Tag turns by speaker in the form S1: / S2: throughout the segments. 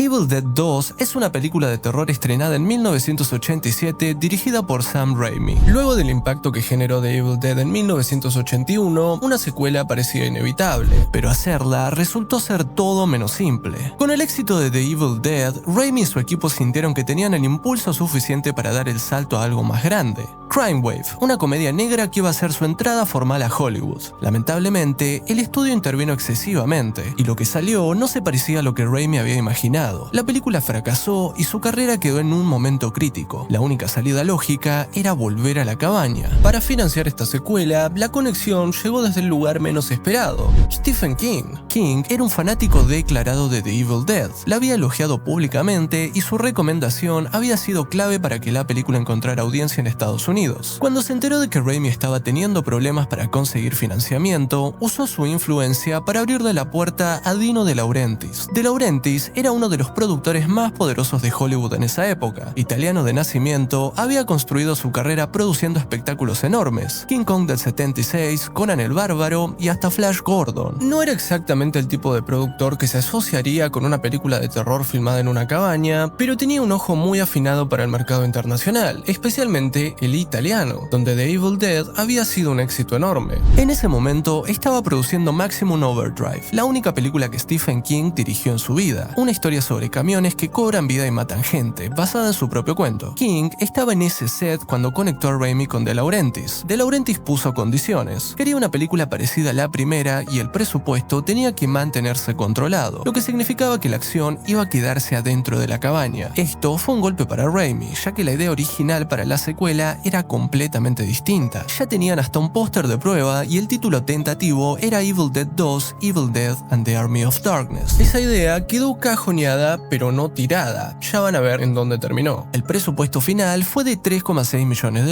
S1: Evil Dead 2 es una película de terror estrenada en 1987 dirigida por Sam Raimi. Luego del impacto que generó The Evil Dead en 1981, una secuela parecía inevitable, pero hacerla resultó ser todo menos simple. Con el éxito de The Evil Dead, Raimi y su equipo sintieron que tenían el impulso suficiente para dar el salto a algo más grande. Crime Wave, una comedia negra que iba a ser su entrada formal a Hollywood. Lamentablemente, el estudio intervino excesivamente, y lo que salió no se parecía a lo que Raimi había imaginado. La película fracasó y su carrera quedó en un momento crítico. La única salida lógica era volver a la cabaña. Para financiar esta secuela, la conexión llegó desde el lugar menos esperado: Stephen King. King era un fanático declarado de The Evil Dead, la había elogiado públicamente y su recomendación había sido clave para que la película encontrara audiencia en Estados Unidos. Cuando se enteró de que Raimi estaba teniendo problemas para conseguir financiamiento, usó su influencia para abrirle la puerta a Dino De Laurentiis. De Laurentiis era uno de los productores más poderosos de Hollywood en esa época. Italiano de nacimiento, había construido su carrera produciendo espectáculos enormes: King Kong del 76, Conan el Bárbaro y hasta Flash Gordon. No era exactamente el tipo de productor que se asociaría con una película de terror filmada en una cabaña, pero tenía un ojo muy afinado para el mercado internacional, especialmente el italiano, donde The Evil Dead había sido un éxito enorme. En ese momento estaba produciendo Maximum Overdrive, la única película que Stephen King dirigió en su vida, una historia sobre camiones que cobran vida y matan gente, basada en su propio cuento. King estaba en ese set cuando conectó a Raimi con De Laurentiis. De Laurentiis puso condiciones: quería una película parecida a la primera y el presupuesto tenía que mantenerse controlado, lo que significaba que la acción iba a quedarse adentro de la cabaña. Esto fue un golpe para Raimi, ya que la idea original para la secuela era completamente distinta. Ya tenían hasta un póster de prueba y el título tentativo era Evil Dead 2, Evil Dead and the Army of Darkness. Esa idea quedó cajoneada, pero no tirada. Ya van a ver en dónde terminó. El presupuesto final fue de $3,6 millones,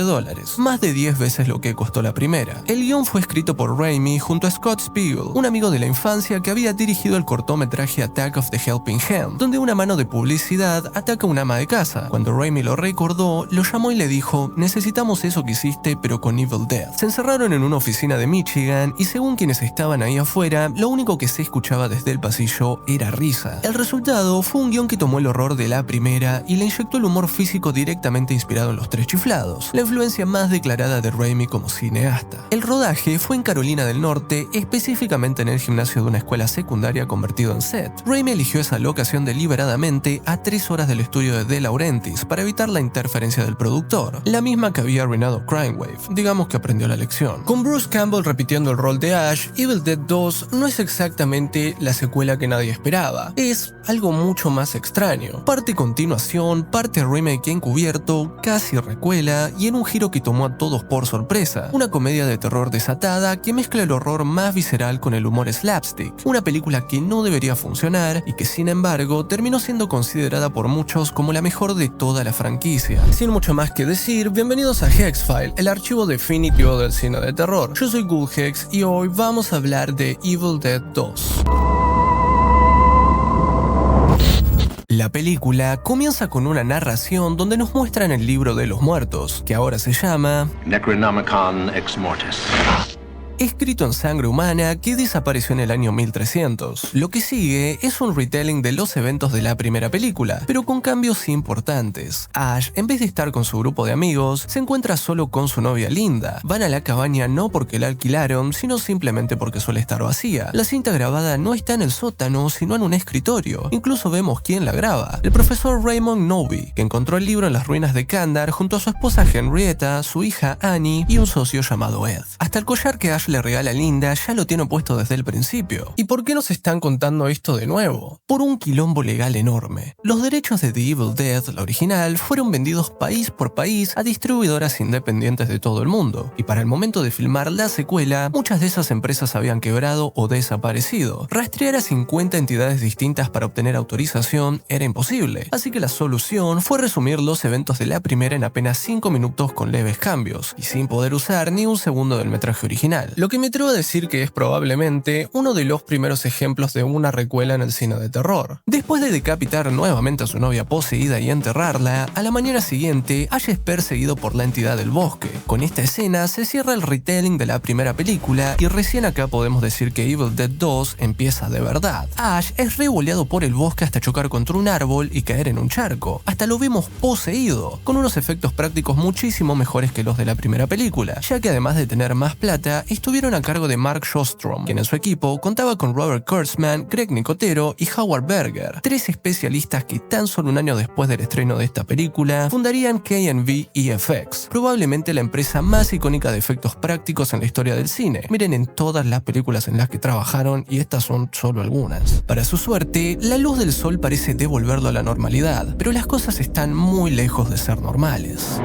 S1: más de 10 veces lo que costó la primera. El guión fue escrito por Raimi junto a Scott Spiegel, un amigo de la infancia que había dirigido el cortometraje Attack of the Helping Hand, donde una mano de publicidad ataca a una ama de casa. Cuando Raimi lo recordó, lo llamó y le dijo: necesitamos eso que hiciste, pero con Evil Dead. Se encerraron en una oficina de Michigan y, según quienes estaban ahí afuera, lo único que se escuchaba desde el pasillo era risa. El resultado fue un guión que tomó el horror de la primera y le inyectó el humor físico directamente inspirado en Los Tres Chiflados, la influencia más declarada de Raimi como cineasta. El rodaje fue en Carolina del Norte, específicamente en el gimnasio de una escuela secundaria convertido en set. Raimi eligió esa locación deliberadamente a 3 horas del estudio de De Laurentiis para evitar la interferencia del productor, la misma que había arruinado Crime Wave. Digamos que aprendió la lección. Con Bruce Campbell repitiendo el rol de Ash, Evil Dead 2 no es exactamente la secuela que nadie esperaba. Es algo mucho más extraño. Parte continuación, parte remake encubierto, casi recuela y en un giro que tomó a todos por sorpresa. Una comedia de terror desatada que mezcla el horror más visceral con el humor slapstick. Una película que no debería funcionar y que, sin embargo, terminó siendo considerada por muchos como la mejor de toda la franquicia. Sin mucho más que decir, bienvenidos a Hexfile, el archivo definitivo del cine de terror. Yo soy Gulhex y hoy vamos a hablar de Evil Dead 2. La película comienza con una narración donde nos muestran el libro de los muertos, que ahora se llama
S2: Necronomicon Ex Mortis,
S1: escrito en sangre humana, que desapareció en el año 1300. Lo que sigue es un retelling de los eventos de la primera película, pero con cambios importantes. Ash, en vez de estar con su grupo de amigos, se encuentra solo con su novia Linda. Van a la cabaña no porque la alquilaron, sino simplemente porque suele estar vacía. La cinta grabada no está en el sótano, sino en un escritorio. Incluso vemos quién la graba: el profesor Raymond Novi, que encontró el libro en las ruinas de Kandar junto a su esposa Henrietta, su hija Annie y un socio llamado Ed. Hasta el collar que Ash le regala a Linda ya lo tiene puesto desde el principio. ¿Y por qué nos están contando esto de nuevo? Por un quilombo legal enorme. Los derechos de The Evil Dead, la original, fueron vendidos país por país a distribuidoras independientes de todo el mundo, y para el momento de filmar la secuela, muchas de esas empresas habían quebrado o desaparecido. Rastrear a 50 entidades distintas para obtener autorización era imposible, así que la solución fue resumir los eventos de la primera en apenas 5 minutos con leves cambios, y sin poder usar ni un segundo del metraje original. lo que me atrevo a decir que es probablemente uno de los primeros ejemplos de una recuela en el cine de terror. Después de decapitar nuevamente a su novia poseída y enterrarla, a la mañana siguiente Ash es perseguido por la entidad del bosque. Con esta escena se cierra el retelling de la primera película y recién acá podemos decir que Evil Dead 2 empieza de verdad. Ash es revoleado por el bosque hasta chocar contra un árbol y caer en un charco. Hasta lo vemos poseído, con unos efectos prácticos muchísimo mejores que los de la primera película, ya que además de tener más plata, estuvieron a cargo de Mark Shostrom, quien en su equipo contaba con Robert Kurtzman, Greg Nicotero y Howard Berger, tres especialistas que tan solo un año después del estreno de esta película fundarían K&V EFX, probablemente la empresa más icónica de efectos prácticos en la historia del cine. Miren en todas las películas en las que trabajaron y estas son solo algunas. Para su suerte, la luz del sol parece devolverlo a la normalidad, pero las cosas están muy lejos de ser normales.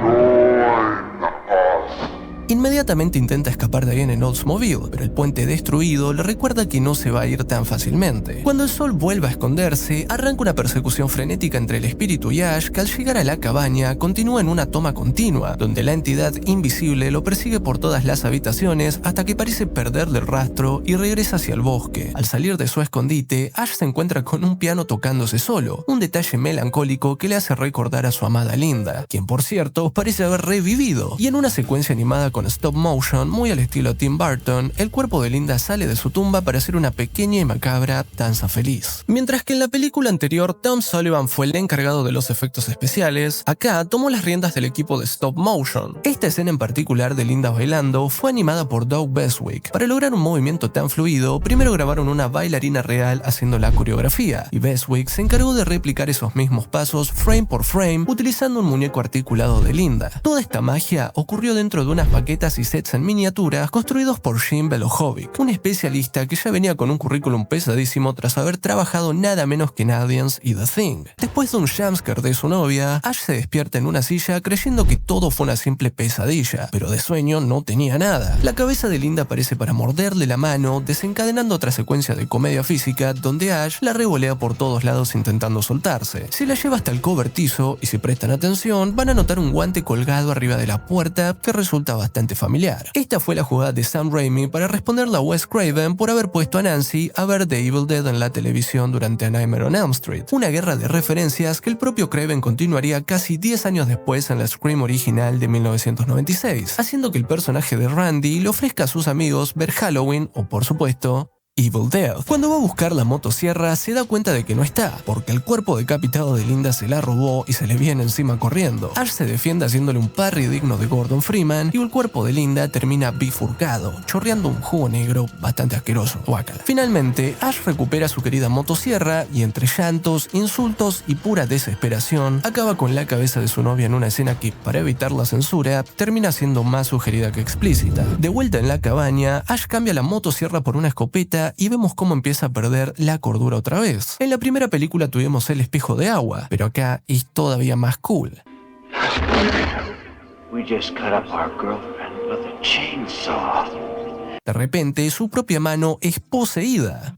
S1: Inmediatamente intenta escapar de ahí en el Oldsmobile, pero el puente destruido le recuerda que no se va a ir tan fácilmente. Cuando el sol vuelve a esconderse, arranca una persecución frenética entre el espíritu y Ash, que al llegar a la cabaña continúa en una toma continua, donde la entidad invisible lo persigue por todas las habitaciones hasta que parece perderle el rastro y regresa hacia el bosque. Al salir de su escondite, Ash se encuentra con un piano tocándose solo, un detalle melancólico que le hace recordar a su amada Linda, quien por cierto parece haber revivido, y en una secuencia animada con stop motion muy al estilo Tim Burton, el cuerpo de Linda sale de su tumba para hacer una pequeña y macabra danza feliz. Mientras que en la película anterior Tom Sullivan fue el encargado de los efectos especiales, acá tomó las riendas del equipo de stop motion. Esta escena en particular de Linda bailando fue animada por Doug Beswick. Para lograr un movimiento tan fluido, primero grabaron una bailarina real haciendo la coreografía, y Beswick se encargó de replicar esos mismos pasos frame por frame utilizando un muñeco articulado de Linda. Toda esta magia ocurrió dentro de unas maquetas y sets en miniaturas construidos por Jim Belojovic, un especialista que ya venía con un currículum pesadísimo tras haber trabajado nada menos que en Aliens y The Thing. Después de un jumpscare de su novia, Ash se despierta en una silla creyendo que todo fue una simple pesadilla, pero de sueño no tenía nada. La cabeza de Linda aparece para morderle la mano, desencadenando otra secuencia de comedia física donde Ash la revolea por todos lados intentando soltarse. Se la lleva hasta el cobertizo y si prestan atención van a notar un guante colgado arriba de la puerta que resulta bastante familiar. Esta fue la jugada de Sam Raimi para responderle a Wes Craven por haber puesto a Nancy a ver The Evil Dead en la televisión durante A Nightmare on Elm Street, una guerra de referencias que el propio Craven continuaría casi 10 años después en la Scream original de 1996, haciendo que el personaje de Randy le ofrezca a sus amigos ver Halloween o, por supuesto, Evil Dead. Cuando va a buscar la motosierra se da cuenta de que no está, porque el cuerpo decapitado de Linda se la robó y se le viene encima corriendo. Ash se defiende haciéndole un parry digno de Gordon Freeman y el cuerpo de Linda termina bifurcado, chorreando un jugo negro bastante asqueroso. Guácala. Finalmente, Ash recupera su querida motosierra y entre llantos, insultos y pura desesperación, acaba con la cabeza de su novia en una escena que, para evitar la censura, termina siendo más sugerida que explícita. De vuelta en la cabaña, Ash cambia la motosierra por una escopeta y vemos cómo empieza a perder la cordura otra vez. En la primera película tuvimos el espejo de agua, pero acá es todavía más cool. De repente, su propia mano es poseída.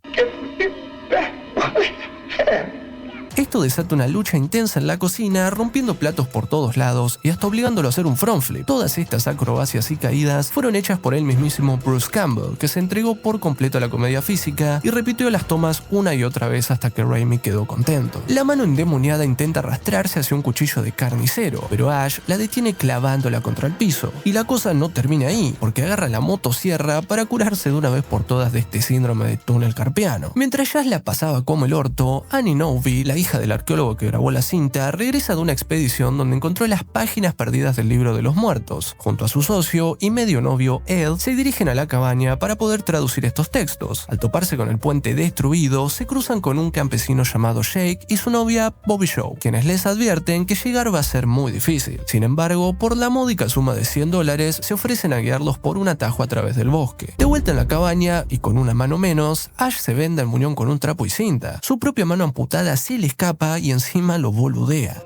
S1: Esto desata una lucha intensa en la cocina, rompiendo platos por todos lados y hasta obligándolo a hacer un front flip. Todas estas acrobacias y caídas fueron hechas por el mismísimo Bruce Campbell, que se entregó por completo a la comedia física y repitió las tomas una y otra vez hasta que Raimi quedó contento. La mano endemoniada intenta arrastrarse hacia un cuchillo de carnicero, pero Ash la detiene clavándola contra el piso. Y la cosa no termina ahí, porque agarra la motosierra para curarse de una vez por todas de este síndrome de túnel carpiano. Mientras Jazz la pasaba como el orto, Annie Novy, la hija del arqueólogo que grabó la cinta, regresa de una expedición donde encontró las páginas perdidas del libro de los muertos. Junto a su socio y medio novio Ed, se dirigen a la cabaña para poder traducir estos textos. Al toparse con el puente destruido, se cruzan con un campesino llamado Jake y su novia Bobby Joe, quienes les advierten que llegar va a ser muy difícil. Sin embargo, por la módica suma de $100, se ofrecen a guiarlos por un atajo a través del bosque. De vuelta en la cabaña, y con una mano menos, Ash se venda el muñón con un trapo y cinta. Su propia mano amputada se le escapa y encima lo boludea.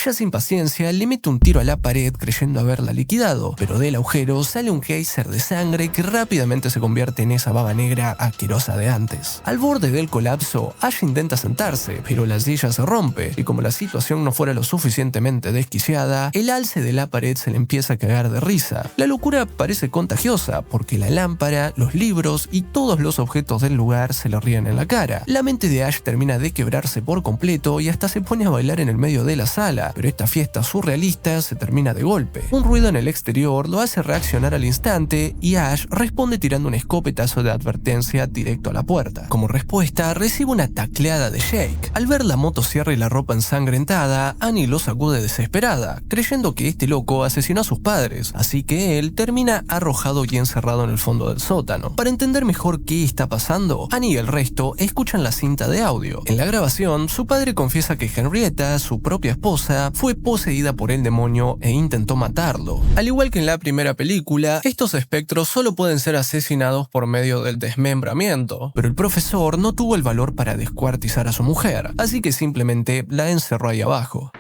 S1: Ya sin paciencia, le mete un tiro a la pared creyendo haberla liquidado, pero del agujero sale un geyser de sangre que rápidamente se convierte en esa baba negra asquerosa de antes. Al borde del colapso, Ash intenta sentarse, pero la silla se rompe, y como la situación no fuera lo suficientemente desquiciada, el alce de la pared se le empieza a cagar de risa. La locura parece contagiosa, porque la lámpara, los libros y todos los objetos del lugar se le ríen en la cara. La mente de Ash termina de quebrarse por completo y hasta se pone a bailar en el medio de la sala, pero esta fiesta surrealista se termina de golpe. Un ruido en el exterior lo hace reaccionar al instante y Ash responde tirando un escopetazo de advertencia directo a la puerta. Como respuesta, recibe una tacleada de Jake. Al ver la motosierra y la ropa ensangrentada, Annie lo sacude desesperada, creyendo que este loco asesinó a sus padres, así que él termina arrojado y encerrado en el fondo del sótano. Para entender mejor qué está pasando, Annie y el resto escuchan la cinta de audio. En la grabación, su padre confiesa que Henrietta, su propia esposa, fue poseída por el demonio e intentó matarlo. Al igual que en la primera película, estos espectros solo pueden ser asesinados por medio del desmembramiento, pero el profesor no tuvo el valor para descuartizar a su mujer, así que simplemente la encerró ahí abajo.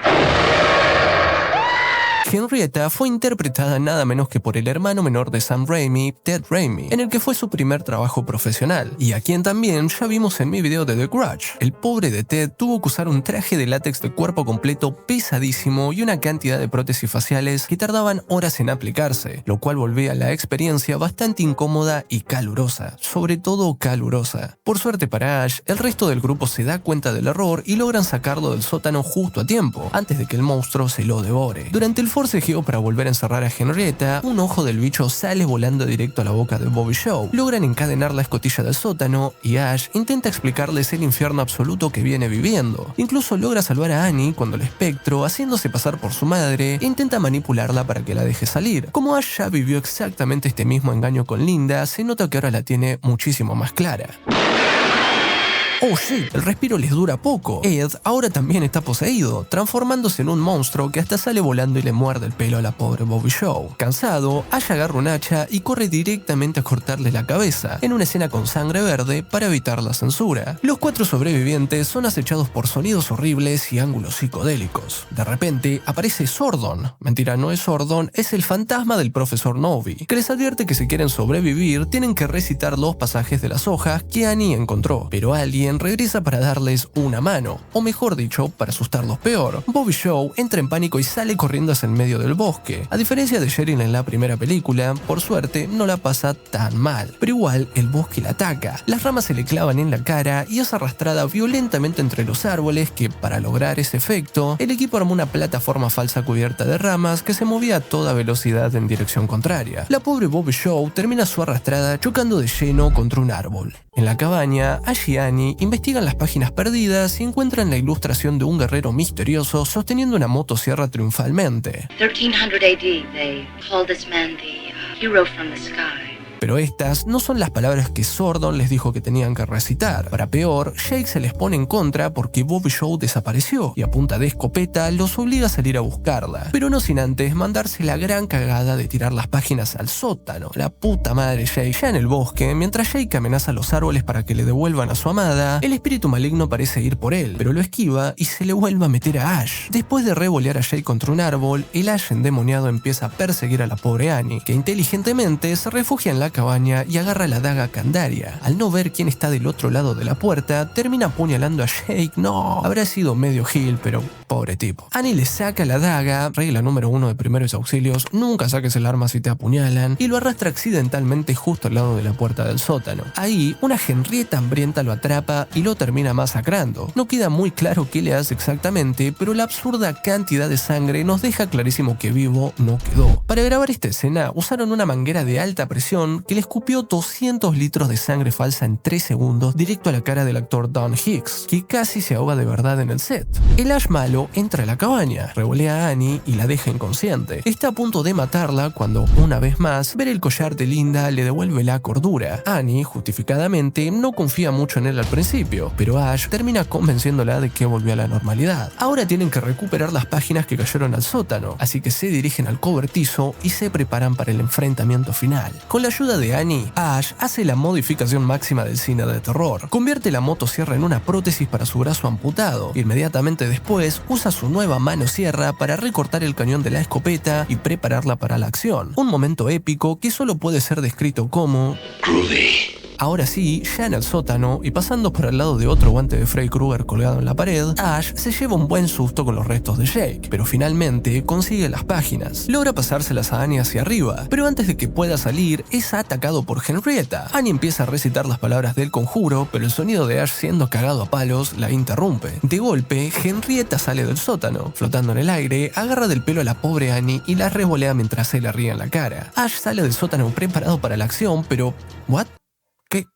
S1: Henrietta fue interpretada nada menos que por el hermano menor de Sam Raimi, Ted Raimi, en el que fue su primer trabajo profesional, y a quien también ya vimos en mi video de The Grudge. El pobre de Ted tuvo que usar un traje de látex de cuerpo completo pesadísimo y una cantidad de prótesis faciales que tardaban horas en aplicarse, lo cual volvía la experiencia bastante incómoda y calurosa, sobre todo calurosa. Por suerte para Ash, el resto del grupo se da cuenta del error y logran sacarlo del sótano justo a tiempo, antes de que el monstruo se lo devore. Durante el forcejeo para volver a encerrar a Henrietta, un ojo del bicho sale volando directo a la boca de Bobby Shaw. Logran encadenar la escotilla del sótano y Ash intenta explicarles el infierno absoluto que viene viviendo. Incluso logra salvar a Annie cuando el espectro, haciéndose pasar por su madre, intenta manipularla para que la deje salir. Como Ash ya vivió exactamente este mismo engaño con Linda, se nota que ahora la tiene muchísimo más clara. Oh shit, el respiro les dura poco. Ed ahora también está poseído, transformándose en un monstruo que hasta sale volando y le muerde el pelo a la pobre Bobby Shaw. Cansado, Ash agarra un hacha y corre directamente a cortarle la cabeza, en una escena con sangre verde para evitar la censura. Los 4 sobrevivientes son acechados por sonidos horribles y ángulos psicodélicos. De repente aparece Sordon. Mentira, no es Sordon, es el fantasma del profesor Novi, que les advierte que si quieren sobrevivir tienen que recitar los pasajes de las hojas que Annie encontró, pero alguien regresa para darles una mano, o mejor dicho, para asustarlos peor. Bobby Shaw entra en pánico y sale corriendo hacia el medio del bosque. A diferencia de Cheryl en la primera película, por suerte no la pasa tan mal, pero igual el bosque la ataca. Las ramas se le clavan en la cara y es arrastrada violentamente entre los árboles que, para lograr ese efecto, el equipo armó una plataforma falsa cubierta de ramas que se movía a toda velocidad en dirección contraria. La pobre Bobby Shaw termina su arrastrada chocando de lleno contra un árbol. En la cabaña, Ash y Annie investigan las páginas perdidas y encuentran la ilustración de un guerrero misterioso sosteniendo una motosierra triunfalmente.
S3: 1300 AD, they called this man the hero from the sky.
S1: Pero estas no son las palabras que Sordon les dijo que tenían que recitar. Para peor, Jake se les pone en contra porque Bobby Shaw desapareció y a punta de escopeta los obliga a salir a buscarla. Pero no sin antes mandarse la gran cagada de tirar las páginas al sótano. La puta madre Jake. Ya en el bosque, mientras Jake amenaza a los árboles para que le devuelvan a su amada, el espíritu maligno parece ir por él, pero lo esquiva y se le vuelve a meter a Ash. Después de revolear a Jake contra un árbol, el Ash endemoniado empieza a perseguir a la pobre Annie, que inteligentemente se refugia en la cabaña y agarra la daga Candaria. Al no ver quién está del otro lado de la puerta, termina apuñalando a Jake. No, habrá sido medio gil, pero pobre tipo. Annie le saca la daga, regla número 1 de primeros auxilios, nunca saques el arma si te apuñalan, y lo arrastra accidentalmente justo al lado de la puerta del sótano. Ahí, una Henrietta hambrienta lo atrapa y lo termina masacrando. No queda muy claro qué le hace exactamente, pero la absurda cantidad de sangre nos deja clarísimo que vivo no quedó. Para grabar esta escena, usaron una manguera de alta presión que le escupió 200 litros de sangre falsa en 3 segundos directo a la cara del actor Don Hicks, que casi se ahoga de verdad en el set. El Ash malo entra a la cabaña, revolea a Annie y la deja inconsciente. Está a punto de matarla cuando, una vez más, ver el collar de Linda le devuelve la cordura. Annie, justificadamente, no confía mucho en él al principio, pero Ash termina convenciéndola de que volvió a la normalidad. Ahora tienen que recuperar las páginas que cayeron al sótano, así que se dirigen al cobertizo y se preparan para el enfrentamiento final. Con la ayuda de Annie, Ash hace la modificación máxima del cine de terror. Convierte la motosierra en una prótesis para su brazo amputado. Inmediatamente después, usa su nueva manosierra para recortar el cañón de la escopeta y prepararla para la acción. Un momento épico que solo puede ser descrito como
S2: Groovy.
S1: Ahora sí, ya en el sótano y pasando por al lado de otro guante de Freddy Krueger colgado en la pared, Ash se lleva un buen susto con los restos de Jake, pero finalmente consigue las páginas. Logra pasárselas a Annie hacia arriba, pero antes de que pueda salir, es atacado por Henrietta. Annie empieza a recitar las palabras del conjuro, pero el sonido de Ash siendo cagado a palos la interrumpe. De golpe, Henrietta sale del sótano, flotando en el aire, agarra del pelo a la pobre Annie y la revolea mientras se le ríe en la cara. Ash sale del sótano preparado para la acción, pero ¿what?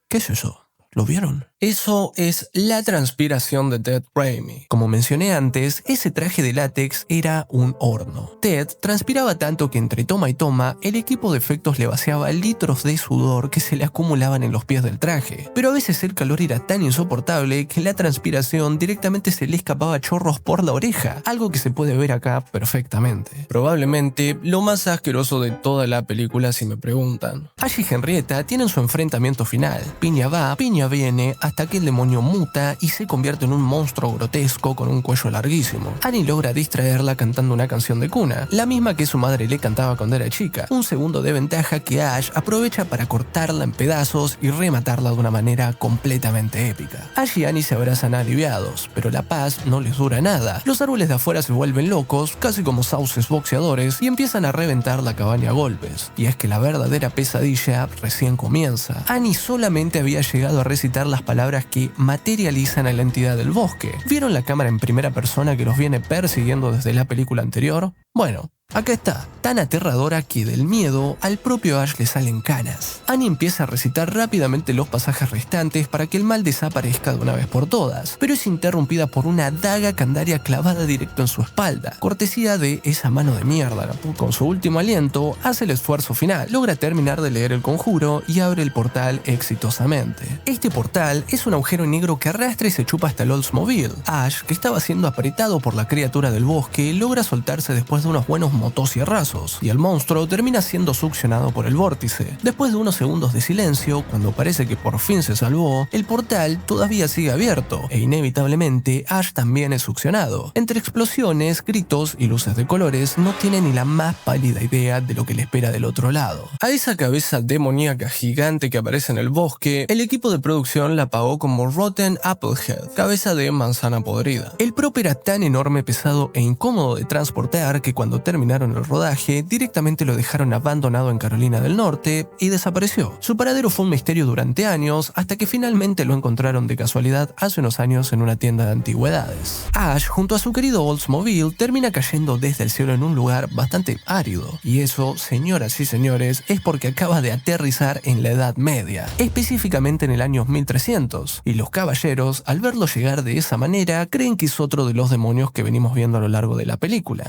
S1: ¿Qué es eso? ¿Lo vieron? Eso es la transpiración de Ted Raimi. Como mencioné antes, ese traje de látex era un horno. Ted transpiraba tanto que entre toma y toma, el equipo de efectos le vaciaba litros de sudor que se le acumulaban en los pies del traje. Pero a veces el calor era tan insoportable que la transpiración directamente se le escapaba chorros por la oreja, algo que se puede ver acá perfectamente. Probablemente lo más asqueroso de toda la película si me preguntan. Ash y Henrietta tienen su enfrentamiento final. Piña va, piña viene, hasta que el demonio muta y se convierte en un monstruo grotesco con un cuello larguísimo. Annie logra distraerla cantando una canción de cuna, la misma que su madre le cantaba cuando era chica. Un segundo de ventaja que Ash aprovecha para cortarla en pedazos y rematarla de una manera completamente épica. Ash y Annie se abrazan aliviados, pero la paz no les dura nada. Los árboles de afuera se vuelven locos, casi como sauces boxeadores, y empiezan a reventar la cabaña a golpes. Y es que la verdadera pesadilla recién comienza. Annie solamente había llegado a recitar las palabras que materializan a la entidad del bosque. ¿Vieron la cámara en primera persona que los viene persiguiendo desde la película anterior? Bueno, acá está, tan aterradora que del miedo al propio Ash le salen canas. Annie empieza a recitar rápidamente los pasajes restantes para que el mal desaparezca de una vez por todas, pero es interrumpida por una daga candaria clavada directo en su espalda, cortesía de esa mano de mierda. Con su último aliento, hace el esfuerzo final, logra terminar de leer el conjuro y abre el portal exitosamente. Este portal es un agujero negro que arrastra y se chupa hasta el Oldsmobile. Ash, que estaba siendo apretado por la criatura del bosque, logra soltarse después de unos buenos motosierrazos, y el monstruo termina siendo succionado por el vórtice. Después de unos segundos de silencio, cuando parece que por fin se salvó, el portal todavía sigue abierto, e inevitablemente Ash también es succionado. Entre explosiones, gritos y luces de colores, no tiene ni la más pálida idea de lo que le espera del otro lado. A esa cabeza demoníaca gigante que aparece en el bosque, el equipo de producción la pagó como Rotten Applehead, cabeza de manzana podrida. El prop era tan enorme, pesado e incómodo de transportar que cuando terminaron el rodaje, directamente lo dejaron abandonado en Carolina del Norte y desapareció. Su paradero fue un misterio durante años, hasta que finalmente lo encontraron de casualidad hace unos años en una tienda de antigüedades. Ash, junto a su querido Oldsmobile, termina cayendo desde el cielo en un lugar bastante árido. Y eso, señoras y señores, es porque acaba de aterrizar en la Edad Media, específicamente en el año 1300, y los caballeros, al verlo llegar de esa manera, creen que es otro de los demonios que venimos viendo a lo largo de la película.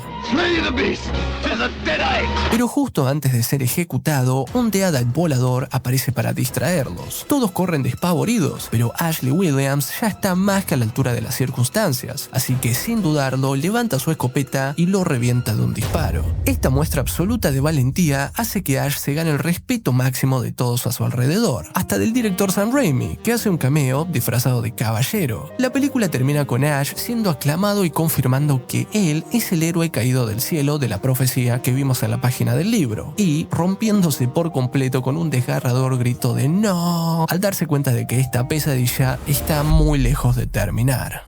S1: Pero justo antes de ser ejecutado, un Deadite volador aparece para distraerlos. Todos corren despavoridos, pero Ashley Williams ya está más que a la altura de las circunstancias, así que sin dudarlo levanta su escopeta y lo revienta de un disparo. Esta muestra absoluta de valentía hace que Ash se gane el respeto máximo de todos a su alrededor, hasta del director Sam Raimi, que hace un cameo disfrazado de caballero. La película termina con Ash siendo aclamado y confirmando que él es el héroe caído del cielo de la profecía que vimos en la página del libro, y rompiéndose por completo con un desgarrador grito de ¡no!, al darse cuenta de que esta pesadilla está muy lejos de terminar.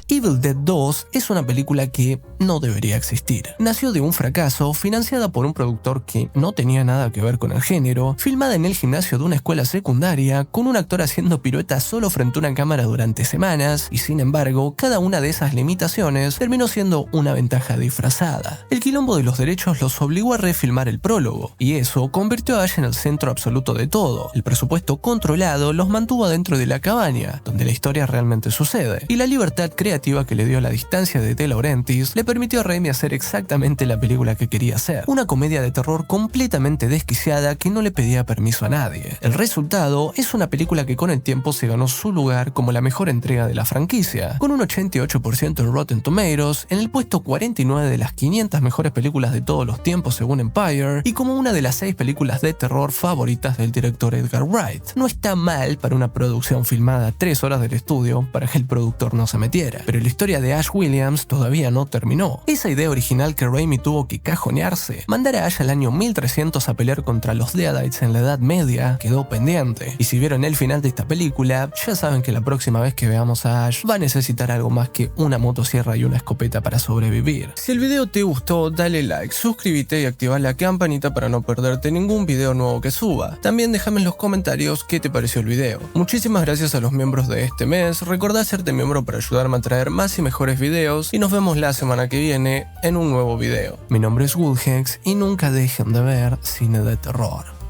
S1: Evil Dead 2 es una película que no debería existir. Nació de un fracaso, financiada por un productor que no tenía nada que ver con el género, filmada en el gimnasio de una escuela secundaria, con un actor haciendo piruetas solo frente a una cámara durante semanas, y sin embargo, cada una de esas limitaciones terminó siendo una ventaja disfrazada. El quilombo de los derechos los obligó a refilmar el prólogo, y eso convirtió a Ash en el centro absoluto de todo. El presupuesto controlado los mantuvo adentro de la cabaña, donde la historia realmente sucede, y la libertad creativa que le dio la distancia de De Laurentiis le permitió a Raimi hacer exactamente la película que quería hacer, una comedia de terror completamente desquiciada que no le pedía permiso a nadie. El resultado es una película que con el tiempo se ganó su lugar como la mejor entrega de la franquicia, con un 88% en Rotten Tomatoes, en el puesto 49 de las 500 mejores películas de todos los tiempos según Empire, y como una de las 6 películas de terror favoritas del director Edgar Wright. No está mal para una producción filmada a 3 horas del estudio para que el productor no se metiera, pero la historia de Ash Williams todavía no terminó. Esa idea original que Raimi tuvo que cajonearse, mandar a Ash al año 1300 a pelear contra los Deadites en la Edad Media, quedó pendiente. Y si vieron el final de esta película, ya saben que la próxima vez que veamos a Ash va a necesitar algo más que una motosierra y una escopeta para sobrevivir. Si el video te gustó, dale like, suscríbete y activa la campanita para no perderte ningún video nuevo que suba. También déjame en los comentarios qué te pareció el video. Muchísimas gracias a los miembros de este mes, recordá hacerte miembro para ayudarme a traer más y mejores videos y nos vemos la semana que viene en un nuevo video. Mi nombre es Woodhex y nunca dejen de ver cine de terror.